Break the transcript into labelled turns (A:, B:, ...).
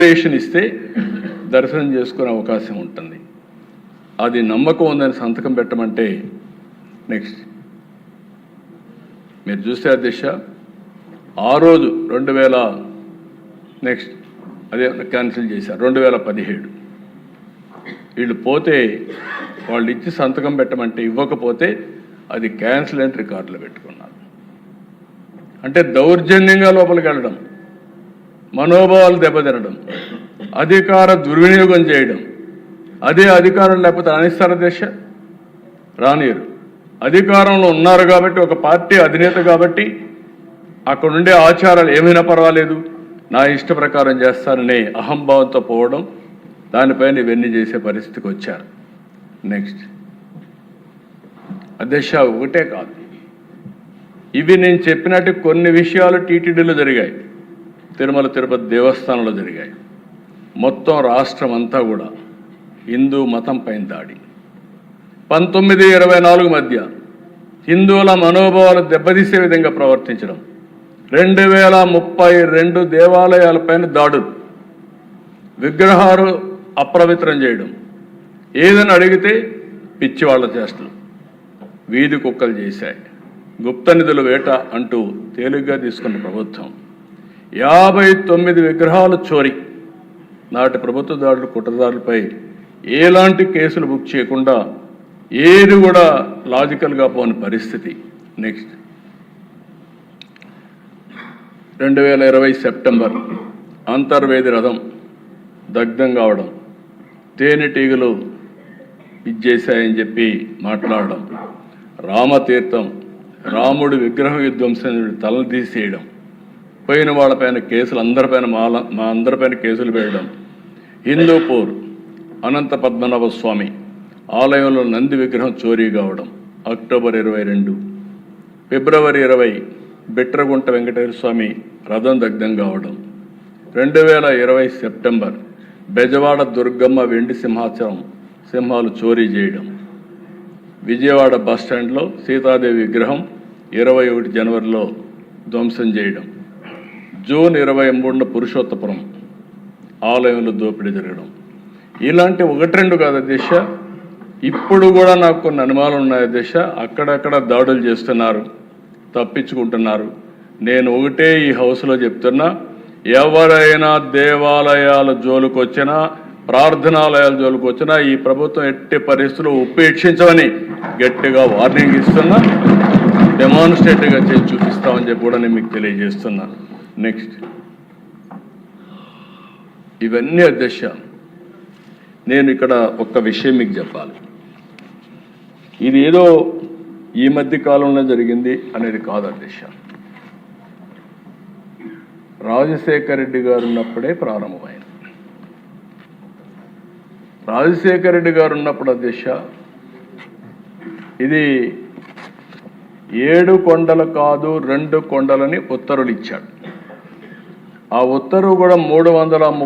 A: Reservation ఇస్తే దర్శనం చేసుకునే అవకాశం ఉంటుంది. అది నమ్మకం ఉందని సంతకం పెట్టమంటే నెక్స్ట్ మీరు చూస్తే అధ్యక్ష ఆ రోజు 2000 నెక్స్ట్ అదే క్యాన్సిల్ చేశారు 2017 వీళ్ళు పోతే వాళ్ళు ఇచ్చి సంతకం పెట్టమంటే ఇవ్వకపోతే అది క్యాన్సిల్ అని రికార్డులో పెట్టుకున్నారు. అంటే దౌర్జన్యంగా లోపలికి వెళ్ళడం, మనోభావాలు దెబ్బతినడం, అధికార దుర్వినియోగం చేయడం. అదే అధికారం లేకపోతే రానిస్తారు అధ్యక్ష? రానియరు. అధికారంలో ఉన్నారు కాబట్టి, ఒక పార్టీ అధినేత కాబట్టి అక్కడ ఉండే ఆచారాలు ఏమైనా పర్వాలేదు నా ఇష్ట ప్రకారం చేస్తారనే అహంభావంతో పోవడం, దానిపైన ఇవన్నీ చేసే పరిస్థితికి వచ్చారు. నెక్స్ట్ అధ్యక్ష ఒకటే కాదు, ఇవి నేను చెప్పినట్టు కొన్ని విషయాలు టీటీడీలో జరిగాయి, తిరుమల తిరుపతి దేవస్థానంలో జరిగాయి. మొత్తం రాష్ట్రం అంతా కూడా హిందూ మతం పైన దాడి. 1924 మధ్య హిందువుల మనోభావాలు దెబ్బతీసే విధంగా ప్రవర్తించడం, 2032 దేవాలయాలపైన దాడులు, విగ్రహాలు అప్రవిత్రం చేయడం, ఏదని అడిగితే పిచ్చివాళ్ల చేష్టలు, వీధి కుక్కలు చేశాయి, గుప్త నిధుల వేట అంటూ తేలిగ్గా తీసుకున్న ప్రభుత్వం 59 విగ్రహాలు చోరీ. నాటి ప్రభుత్వ దాడులు కుట్రదారులపై ఎలాంటి కేసులు బుక్ చేయకుండా ఏది కూడా లాజికల్గా పోని పరిస్థితి. నెక్స్ట్ 2020 సెప్టెంబర్ అంతర్వేది రథం దగ్ధం కావడం, తేనెటీగలు ఇచ్చేసాయని చెప్పి మాట్లాడడం, రామతీర్థం రాముడి విగ్రహం విధ్వంసం తలను తీసేయడం, పోయిన వాళ్ళపైన కేసులు అందరిపైన మా అందరిపైన కేసులు వేయడం, హిందూపూర్ అనంత పద్మనాభ స్వామి ఆలయంలో నంది విగ్రహం చోరీ కావడం, అక్టోబర్ 22, ఫిబ్రవరి 20 బిట్రగుంట వెంకటేశ్వర స్వామి రథం దగ్ధం కావడం, 2020 సెప్టెంబర్ బెజవాడ దుర్గమ్మ వెండి సింహాలు చోరీ చేయడం, విజయవాడ బస్టాండ్లో సీతాదేవి విగ్రహం 21 జనవరిలో ధ్వంసం చేయడం, జూన్ 23 పురుషోత్తపురం ఆలయంలో దోపిడీ జరగడం. ఇలాంటి 1-2 కాదు అధ్యక్ష, ఇప్పుడు కూడా నాకు కొన్ని అనుమానాలు ఉన్నాయి అధ్యక్ష. అక్కడక్కడ దాడులు చేస్తున్నారు, తప్పించుకుంటున్నారు. నేను ఒకటే ఈ హౌస్లో చెప్తున్నా, ఎవరైనా దేవాలయాల జోలికి వచ్చినా, ప్రార్థనాలయాల జోలికి వచ్చినా ఈ ప్రభుత్వం ఎట్టి పరిస్థితుల్లో ఉపేక్షించమని గట్టిగా వార్నింగ్ ఇస్తున్నా, డెమాన్స్ట్రేటివ్గా చేసి చూపిస్తామని చెప్పి కూడా నేను మీకు తెలియజేస్తున్నా. నెక్స్ట్ ఇవన్నీ అధ్యక్ష నేను ఇక్కడ ఒక్క విషయం మీకు చెప్పాలి. ఇది ఏదో ఈ మధ్య కాలంలో జరిగింది అనేది కాదు అధ్యక్ష. రాజశేఖర రెడ్డి గారు ఉన్నప్పుడే ప్రారంభమైంది. రాజశేఖర రెడ్డి గారు ఉన్నప్పుడు అధ్యక్ష ఇది 7 కొండలు కాదు 2 కొండలని ఉత్తర్వులు ఇచ్చాడు. ఆ ఉత్తర్వు కూడా 330